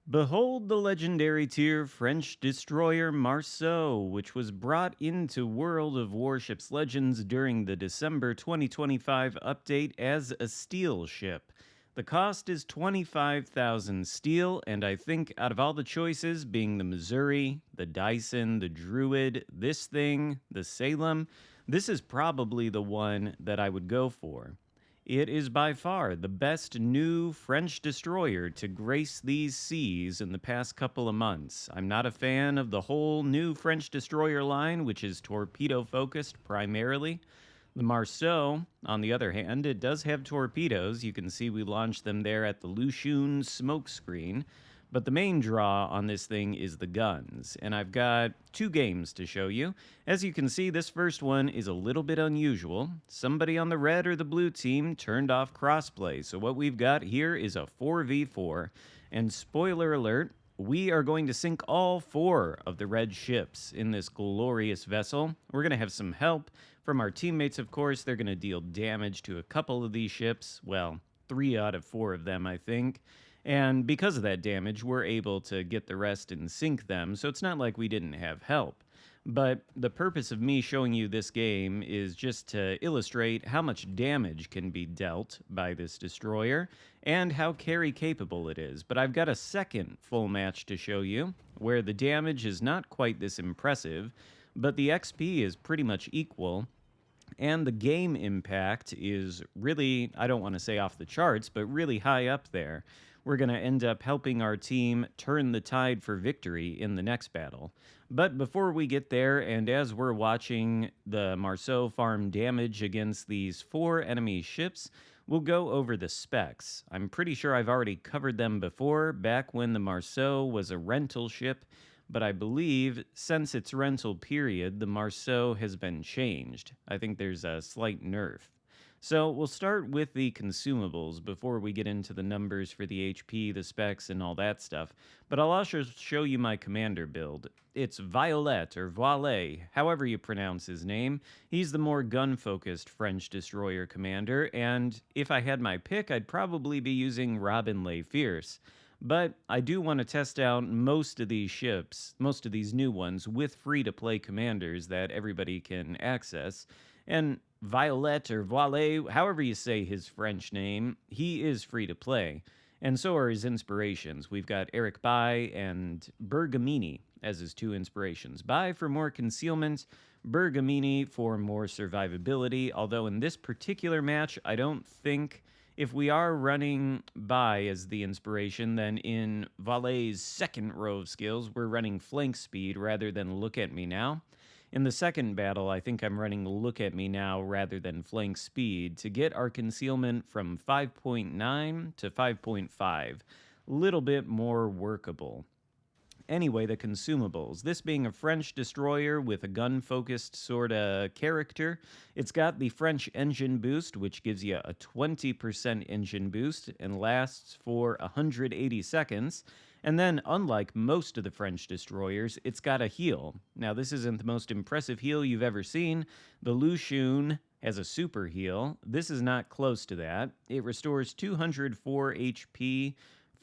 Behold the legendary tier French destroyer Marceau, which was brought into World of Warships Legends during the December 2025 update as a steel ship. The cost is 25,000 steel, and I think out of all the choices, being the Missouri, the Dyson, the Druid, this thing, the Salem, this is probably the one that I would go for. It is by far the best new French destroyer to grace these seas in the past couple of months. I'm not a fan of the whole new French destroyer line, which is torpedo focused primarily. The Marceau, on the other hand, it does have torpedoes. You can see we launched them there at the Lushun smokescreen. But the main draw on this thing is the guns, and I've got two games to show you. As you can see, this first one is a little bit unusual. Somebody on the red or the blue team turned off crossplay, so what we've got here is a 4v4, and spoiler alert, we are going to sink all four of the red ships in this glorious vessel. We're going to have some help from our teammates, of course. They're going to deal damage to a couple of these ships. Well, 3 out of 4 of them, I think. And because of that damage, we're able to get the rest and sink them, so it's not like we didn't have help. But the purpose of me showing you this game is just to illustrate how much damage can be dealt by this destroyer and how carry capable it is. But I've got a second full match to show you where the damage is not quite this impressive, but the XP is pretty much equal. And the game impact is really, I don't want to say off the charts, but really high up there. We're going to end up helping our team turn the tide for victory in the next battle. But before we get there, and as we're watching the Marceau farm damage against these 4 enemy ships, we'll go over the specs. I'm pretty sure I've already covered them before, back when the Marceau was a rental ship, but I believe since its rental period, the Marceau has been changed. I think there's a slight nerf. So we'll start with the consumables before we get into the numbers for the HP, the specs, and all that stuff. But I'll also show you my commander build. It's Violet, or Voilet, however you pronounce his name. He's the more gun-focused French destroyer commander, and if I had my pick, I'd probably be using Robin Le Fierce. But I do want to test out most of these ships, most of these new ones, with free-to-play commanders that everybody can access. And Violet or Voilet, however you say his French name, he is free to play. And so are his inspirations. We've got Eric Bai and Bergamini as his 2 inspirations. Bai for more concealment, Bergamini for more survivability, although in this particular match, I don't think if we are running Bai as the inspiration, then in Voilet's second row of skills, we're running flank speed rather than look at me now. In the second battle, I think I'm running look at me now rather than flank speed to get our concealment from 5.9 to 5.5. Little bit more workable. Anyway, the consumables. This being a French destroyer with a gun-focused sort of character, it's got the French engine boost, which gives you a 20% engine boost and lasts for 180 seconds. And then, unlike most of the French destroyers, it's got a heal. Now, this isn't the most impressive heal you've ever seen. The Lushun has a super heal. This is not close to that. It restores 204 HP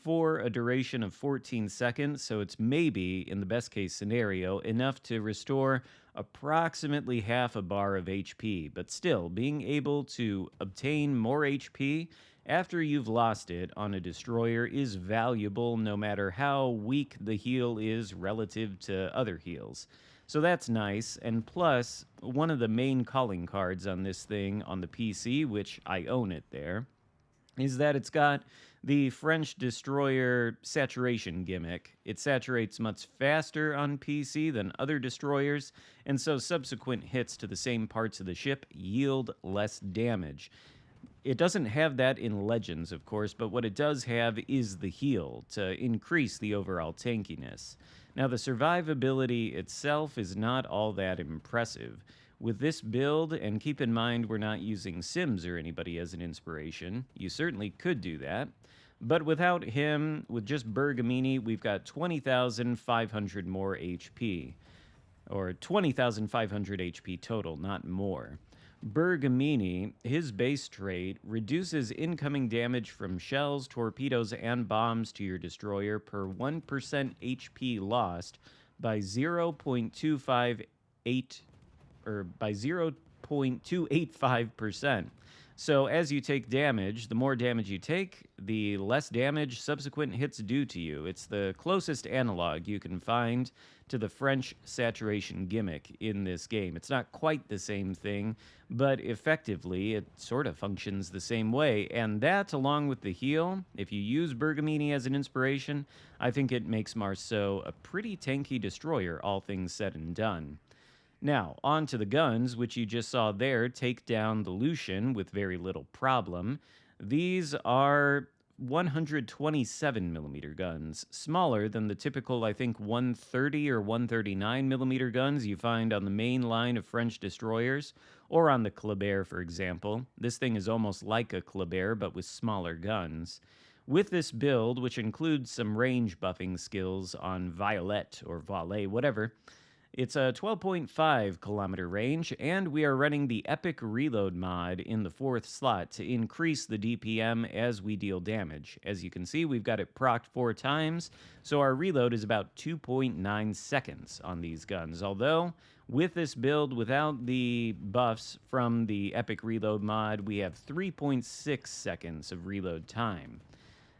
for a duration of 14 seconds, so it's maybe, in the best case scenario, enough to restore approximately half a bar of HP. But still, being able to obtain more HP after you've lost it on a destroyer is valuable no matter how weak the heal is relative to other heals. So that's nice, and plus, one of the main calling cards on this thing on the PC, which I own it there, is that it's got the French destroyer saturation gimmick. It saturates much faster on PC than other destroyers, and so subsequent hits to the same parts of the ship yield less damage. It doesn't have that in Legends, of course, but what it does have is the heal to increase the overall tankiness. Now, the survivability itself is not all that impressive. With this build, and keep in mind we're not using Sims or anybody as an inspiration, you certainly could do that, but without him, with just Bergamini, we've got 20,500 more HP, or 20,500 HP total, not more. Bergamini, his base trait, reduces incoming damage from shells, torpedoes, and bombs to your destroyer per 1% HP lost by 0.258 or by 0.285%. So as you take damage, the more damage you take, the less damage subsequent hits do to you. It's the closest analog you can find to the French saturation gimmick in this game. It's not quite the same thing, but effectively it sort of functions the same way. And that, along with the heal, if you use Bergamini as an inspiration, I think it makes Marceau a pretty tanky destroyer, all things said and done. Now, on to the guns, which you just saw there take down the Lucian with very little problem. These are 127 millimeter guns, smaller than the typical, I think, 130 or 139 millimeter guns you find on the main line of French destroyers, or on the Kleber, for example. This thing is almost like a Kleber, but with smaller guns. With this build, which includes some range buffing skills on Violet or Valet, whatever, it's a 12.5 kilometer range, and we are running the Epic Reload mod in the 4th slot to increase the DPM as we deal damage. As you can see, we've got it procced 4 times, so our reload is about 2.9 seconds on these guns. Although, with this build, without the buffs from the Epic Reload mod, we have 3.6 seconds of reload time.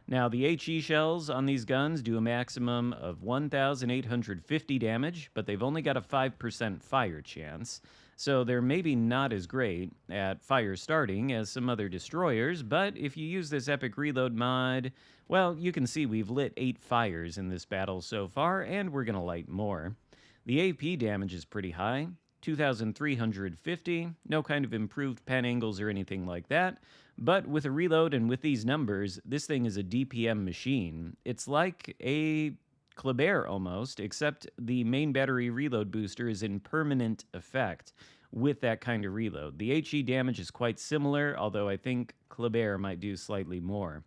Now, the HE shells on these guns do a maximum of 1,850 damage, but they've only got a 5% fire chance, so they're maybe not as great at fire starting as some other destroyers, but if you use this Epic Reload mod, well, you can see we've lit 8 fires in this battle so far, and we're going to light more. The AP damage is pretty high, 2,350, no kind of improved pen angles or anything like that. But with a reload and with these numbers, this thing is a DPM machine. It's like a Kleber almost, except the main battery reload booster is in permanent effect with that kind of reload. The HE damage is quite similar, although I think Kleber might do slightly more.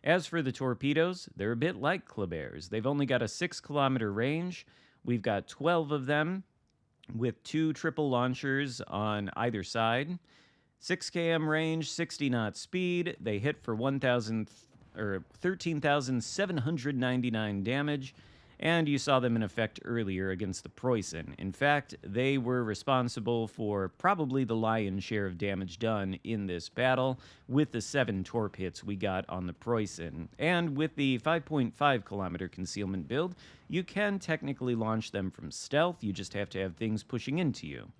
As for the torpedoes, they're a bit like Klebers. They've only got a 6-kilometer range. We've got 12 of them with 2 triple launchers on either side. 6 km range, 60 knot speed. They hit for 13,799 damage, and you saw them in effect earlier against the Preußen. In fact, they were responsible for probably the lion's share of damage done in this battle with the 7 torp hits we got on the Preußen. And with the 5.5 kilometer concealment build, you can technically launch them from stealth. You just have to have things pushing into you.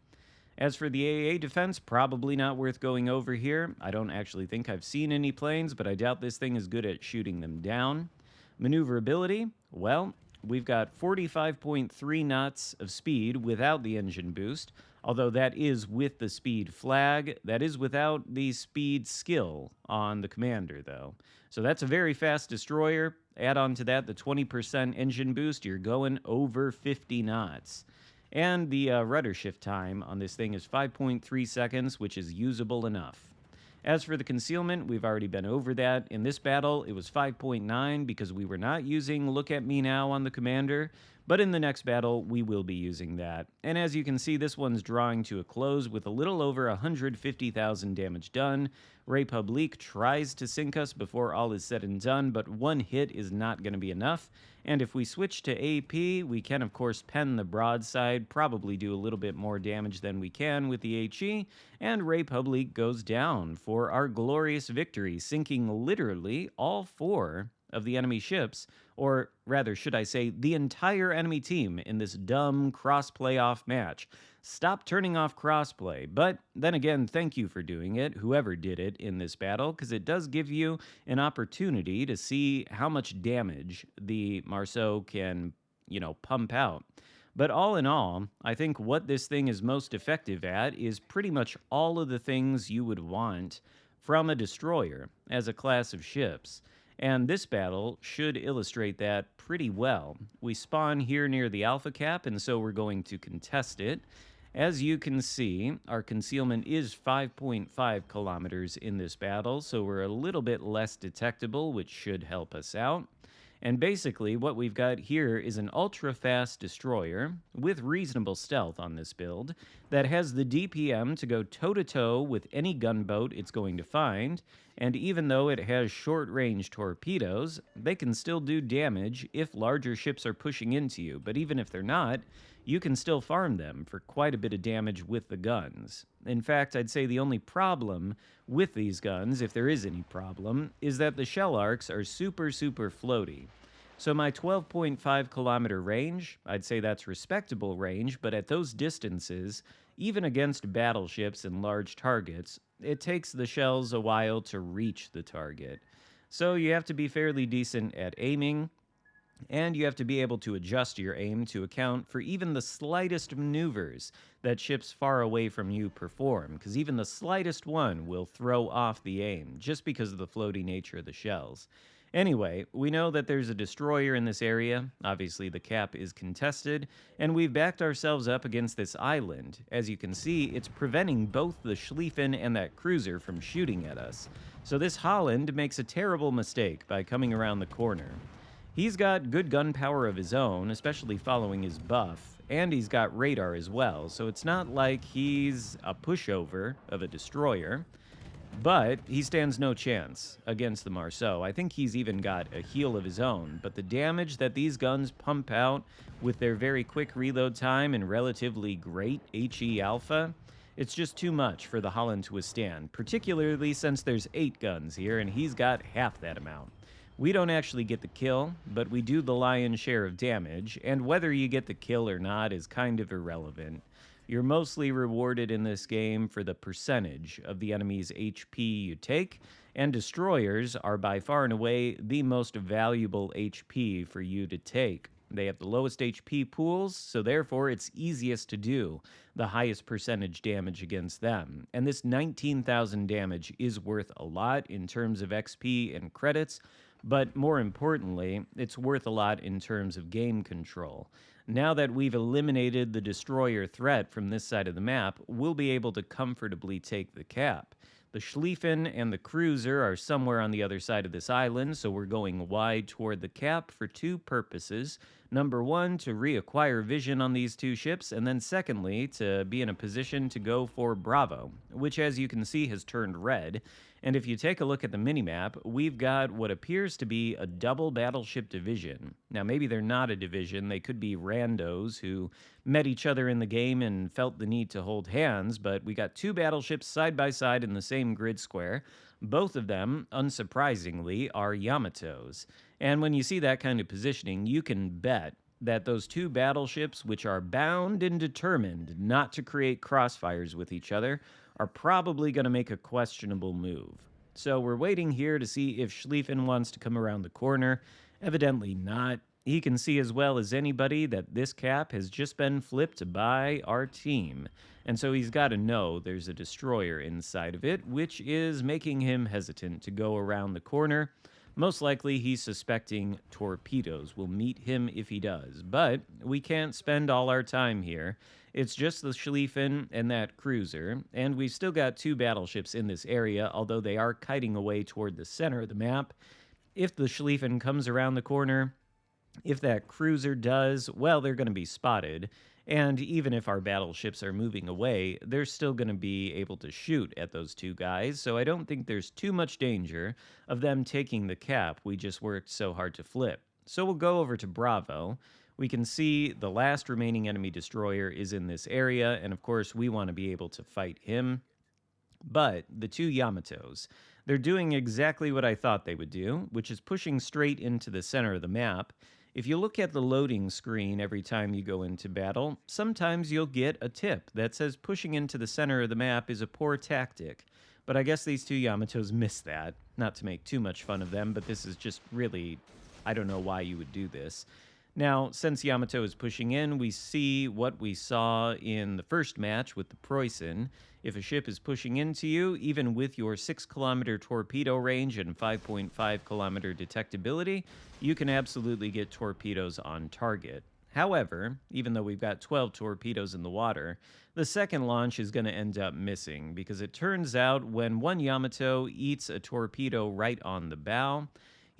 As for the AA defense, probably not worth going over here. I don't actually think I've seen any planes, but I doubt this thing is good at shooting them down. Maneuverability, well, we've got 45.3 knots of speed without the engine boost, although that is with the speed flag. That is without the speed skill on the commander, though. So that's a very fast destroyer. Add on to that the 20% engine boost, you're going over 50 knots. And the rudder shift time on this thing is 5.3 seconds, which is usable enough. As for the concealment, we've already been over that. In this battle, it was 5.9 because we were not using Look at Me Now on the commander, but in the next battle, we will be using that. And as you can see, this one's drawing to a close with a little over 150,000 damage done. Republique tries to sink us before all is said and done, but one hit is not going to be enough. And if we switch to AP, we can, of course, pen the broadside, probably do a little bit more damage than we can with the HE, and Republique goes down for our glorious victory, sinking literally all 4 of the enemy ships, or rather, should I say, the entire enemy team in this dumb cross-playoff match. Stop turning off crossplay, but then again, thank you for doing it, whoever did it in this battle, because it does give you an opportunity to see how much damage the Marceau can, pump out. But all in all, I think what this thing is most effective at is pretty much all of the things you would want from a destroyer as a class of ships. And this battle should illustrate that pretty well. We spawn here near the Alpha Cap, and so we're going to contest it. As you can see, our concealment is 5.5 kilometers in this battle, so we're a little bit less detectable, which should help us out. And basically, what we've got here is an ultra fast destroyer with reasonable stealth on this build that has the DPM to go toe to toe with any gunboat it's going to find. And even though it has short range torpedoes, they can still do damage if larger ships are pushing into you. But even if they're not, you can still farm them for quite a bit of damage with the guns. In fact, I'd say the only problem with these guns, if there is any problem, is that the shell arcs are super floaty. So my 12.5 kilometer range, I'd say that's respectable range, but at those distances, even against battleships and large targets, it takes the shells a while to reach the target. So you have to be fairly decent at aiming, and you have to be able to adjust your aim to account for even the slightest maneuvers that ships far away from you perform, because even the slightest one will throw off the aim, just because of the floaty nature of the shells. Anyway, we know that there's a destroyer in this area. Obviously, the cap is contested, and we've backed ourselves up against this island. As you can see, it's preventing both the Schlieffen and that cruiser from shooting at us. So this Holland makes a terrible mistake by coming around the corner. He's got good gun power of his own, especially following his buff, and he's got radar as well, so it's not like he's a pushover of a destroyer, but he stands no chance against the Marceau. I think he's even got a heal of his own, but the damage that these guns pump out with their very quick reload time and relatively great HE alpha, it's just too much for the Holland to withstand, particularly since there's 8 guns here and he's got half that amount. We don't actually get the kill, but we do the lion's share of damage, and whether you get the kill or not is kind of irrelevant. You're mostly rewarded in this game for the percentage of the enemy's HP you take, and destroyers are by far and away the most valuable HP for you to take. They have the lowest HP pools, so therefore it's easiest to do the highest percentage damage against them. And this 19,000 damage is worth a lot in terms of XP and credits, but more importantly, it's worth a lot in terms of game control. Now that we've eliminated the destroyer threat from this side of the map, we'll be able to comfortably take the cap. The Schlieffen and the cruiser are somewhere on the other side of this island, so we're going wide toward the cap for 2 purposes. Number 1, to reacquire vision on these 2 ships, and then secondly, to be in a position to go for Bravo, which as you can see has turned red. And if you take a look at the minimap, we've got what appears to be a double battleship division. Now, maybe they're not a division. They could be randos who met each other in the game and felt the need to hold hands, but we got 2 battleships side by side in the same grid square. Both of them, unsurprisingly, are Yamatos. And when you see that kind of positioning, you can bet that those 2 battleships, which are bound and determined not to create crossfires with each other, are probably going to make a questionable move. So we're waiting here to see if Schlieffen wants to come around the corner. Evidently not. He can see as well as anybody that this cap has just been flipped by our team. And so he's got to know there's a destroyer inside of it, which is making him hesitant to go around the corner. Most likely he's suspecting torpedoes will meet him if he does. But we can't spend all our time here. It's just the Schlieffen and that cruiser, and we've still got 2 battleships in this area, although they are kiting away toward the center of the map. If the Schlieffen comes around the corner, if that cruiser does, well, they're going to be spotted. And even if our battleships are moving away, they're still going to be able to shoot at those 2 guys, so I don't think there's too much danger of them taking the cap we just worked so hard to flip. So we'll go over to Bravo. We can see the last remaining enemy destroyer is in this area, and of course we want to be able to fight him. But the 2 Yamatos, they're doing exactly what I thought they would do, which is pushing straight into the center of the map. If you look at the loading screen every time you go into battle, sometimes you'll get a tip that says pushing into the center of the map is a poor tactic. But I guess these 2 Yamatos missed that. Not to make too much fun of them, but this is just really, I don't know why you would do this. Now, since Yamato is pushing in, we see what we saw in the first match with the Preußen. If a ship is pushing into you, even with your 6-kilometer torpedo range and 5.5-kilometer detectability, you can absolutely get torpedoes on target. However, even though we've got 12 torpedoes in the water, the second launch is going to end up missing, because it turns out when one Yamato eats a torpedo right on the bow,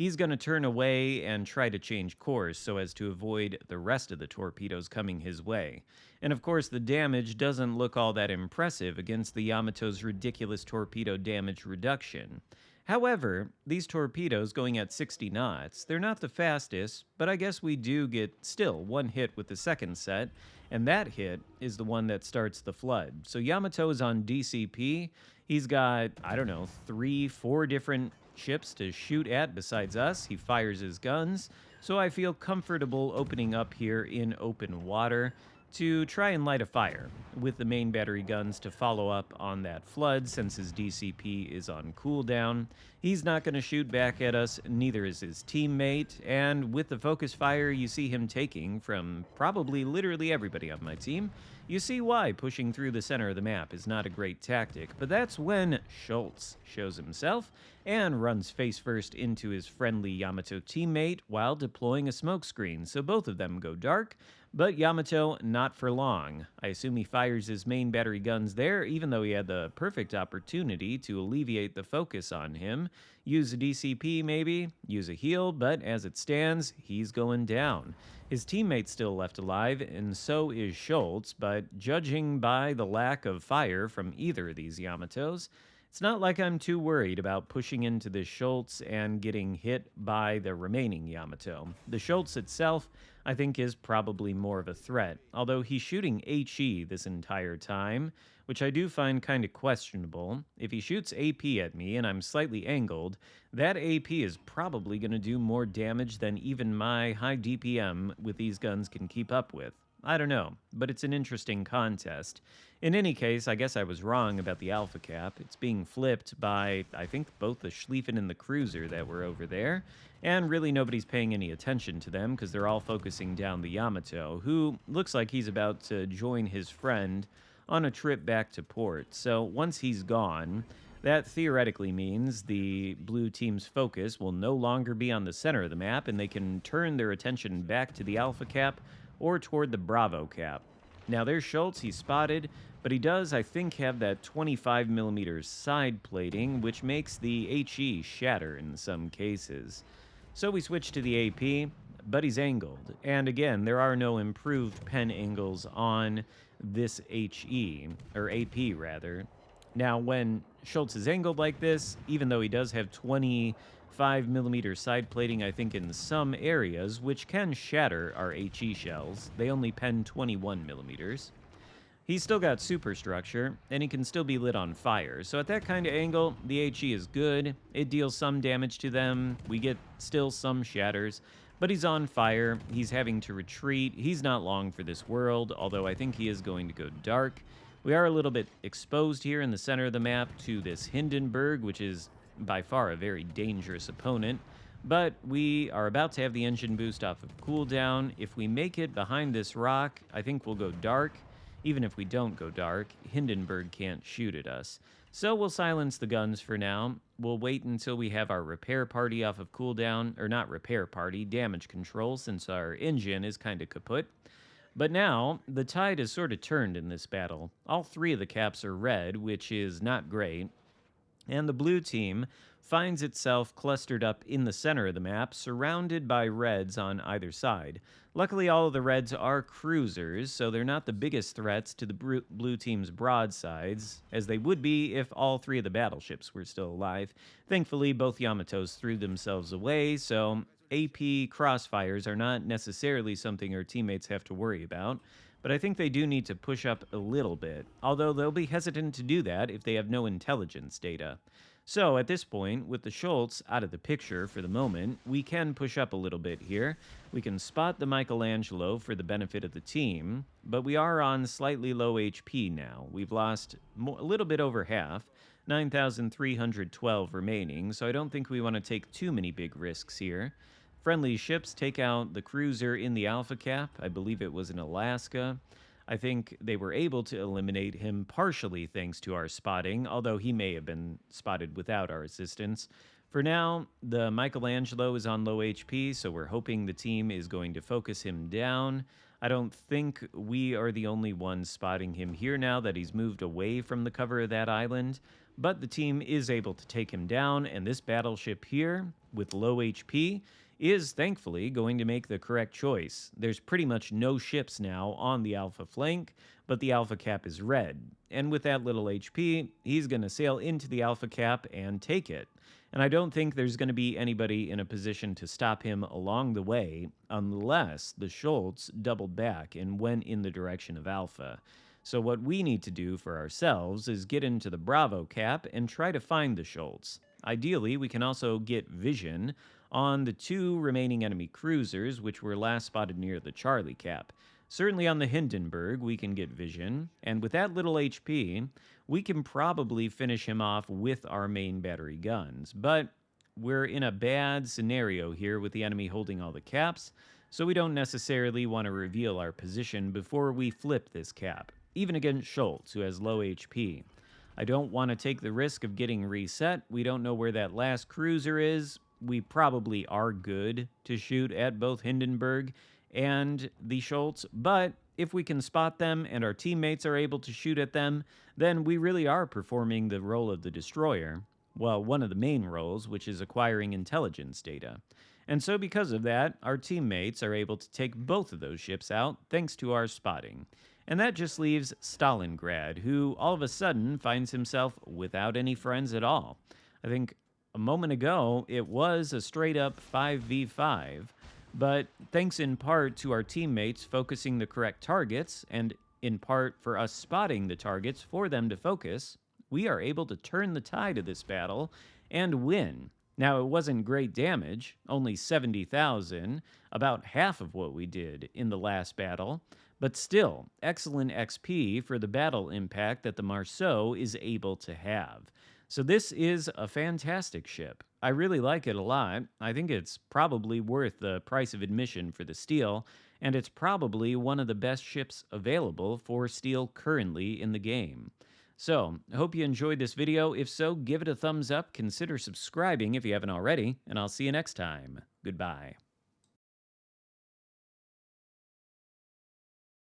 he's going to turn away and try to change course so as to avoid the rest of the torpedoes coming his way. And of course, the damage doesn't look all that impressive against the Yamato's ridiculous torpedo damage reduction. However, these torpedoes going at 60 knots, they're not the fastest, but I guess we do get still one hit with the second set, and that hit is the one that starts the flood. So Yamato is on DCP. He's got, I don't know, 3, 4 different ships to shoot at besides us. He fires his guns, so I feel comfortable opening up here in open water to try and light a fire with the main battery guns to follow up on that flood since his DCP is on cooldown. He's not going to shoot back at us, neither is his teammate, and with the focus fire you see him taking from probably literally everybody on my team, you see why pushing through the center of the map is not a great tactic. But that's when Schultz shows himself and runs face first into his friendly Yamato teammate while deploying a smokescreen, so both of them go dark. But Yamato, not for long. I assume he fires his main battery guns there, even though he had the perfect opportunity to alleviate the focus on him. Use a DCP maybe, use a heal, but as it stands, he's going down. His teammate's still left alive, and so is Schultz, but judging by the lack of fire from either of these Yamatos, it's not like I'm too worried about pushing into this Schultz and getting hit by the remaining Yamato. The Schultz itself, I think, is probably more of a threat, although he's shooting HE this entire time, which I do find kind of questionable. If he shoots AP at me and I'm slightly angled, that AP is probably going to do more damage than even my high DPM with these guns can keep up with. I don't know, but it's an interesting contest. In any case, I guess I was wrong about the Alpha Cap. It's being flipped by, I think, both the Schlieffen and the Cruiser that were over there, and really nobody's paying any attention to them because they're all focusing down the Yamato, who looks like he's about to join his friend on a trip back to port. So once he's gone, that theoretically means the blue team's focus will no longer be on the center of the map, and they can turn their attention back to the Alpha Cap or toward the Bravo Cap. Now there's Schultz, he's spotted, but he does, I think, have that 25mm side plating, which makes the HE shatter in some cases. So we switch to the AP, but he's angled. And again, there are no improved pen angles on this HE, or AP rather. Now when Schultz is angled like this, even though he does have 25mm side plating, I think, in some areas, which can shatter our HE shells. They only pen 21mm. He's still got superstructure, and he can still be lit on fire. So at that kind of angle, the HE is good. It deals some damage to them. We get still some shatters, but he's on fire. He's having to retreat. He's not long for this world, although I think he is going to go dark. We are a little bit exposed here in the center of the map to this Hindenburg, which is by far a very dangerous opponent, but we are about to have the engine boost off of cooldown. If we make it behind this rock, I think we'll go dark. Even if we don't go dark, Hindenburg can't shoot at us. So we'll silence the guns for now. We'll wait until we have our repair party off of cooldown, or not repair party, damage control, since our engine is kind of kaput. But now, the tide has sort of turned in this battle. All 3 of the caps are red, which is not great. And the blue team finds itself clustered up in the center of the map, surrounded by reds on either side. Luckily, all of the reds are cruisers, so they're not the biggest threats to the blue team's broadsides, as they would be if all 3 of the battleships were still alive. Thankfully, both Yamatos threw themselves away, so AP crossfires are not necessarily something our teammates have to worry about. But I think they do need to push up a little bit, although they'll be hesitant to do that if they have no intelligence data. So at this point, with the Schultz out of the picture for the moment, we can push up a little bit here. We can spot the Michelangelo for the benefit of the team, but we are on slightly low HP now. We've lost a little bit over half, 9,312 remaining, so I don't think we want to take too many big risks here. Friendly ships take out the cruiser in the Alpha Cap. I believe it was in Alaska. I think they were able to eliminate him partially thanks to our spotting, although he may have been spotted without our assistance. For now, the Michelangelo is on low HP, so we're hoping the team is going to focus him down. I don't think we are the only ones spotting him here now that he's moved away from the cover of that island. but the team is able to take him down, and this battleship here, with low HP, is thankfully going to make the correct choice. There's pretty much no ships now on the Alpha flank, but the Alpha cap is red. And with that little HP, he's going to sail into the Alpha cap and take it. And I don't think there's going to be anybody in a position to stop him along the way unless the Schultz doubled back and went in the direction of Alpha. So what we need to do for ourselves is get into the Bravo cap and try to find the Schultz. Ideally, we can also get vision on the two remaining enemy cruisers, which were last spotted near the Charlie cap. Certainly on the Hindenburg, we can get vision, and with that little HP, we can probably finish him off with our main battery guns. But we're in a bad scenario here with the enemy holding all the caps, so we don't necessarily want to reveal our position before we flip this cap, even against Schultz, who has low HP. I don't want to take the risk of getting reset. We don't know where that last cruiser is. We probably are good to shoot at both Hindenburg and the Schultz, but if we can spot them and our teammates are able to shoot at them, then we really are performing the role of the destroyer. Well, one of the main roles, which is acquiring intelligence data. And so because of that, our teammates are able to take both of those ships out thanks to our spotting. And that just leaves Stalingrad, who all of a sudden finds himself without any friends at all. I think a moment ago, it was a straight-up 5v5, but thanks in part to our teammates focusing the correct targets, and in part for us spotting the targets for them to focus, we are able to turn the tide of this battle and win. Now, it wasn't great damage, only 70,000, about half of what we did in the last battle, but still, excellent XP for the battle impact that the Marceau is able to have. So this is a fantastic ship. I really like it a lot. I think it's probably worth the price of admission for the steel, and it's probably one of the best ships available for steel currently in the game. So, I hope you enjoyed this video. If so, give it a thumbs up, consider subscribing if you haven't already, and I'll see you next time. Goodbye.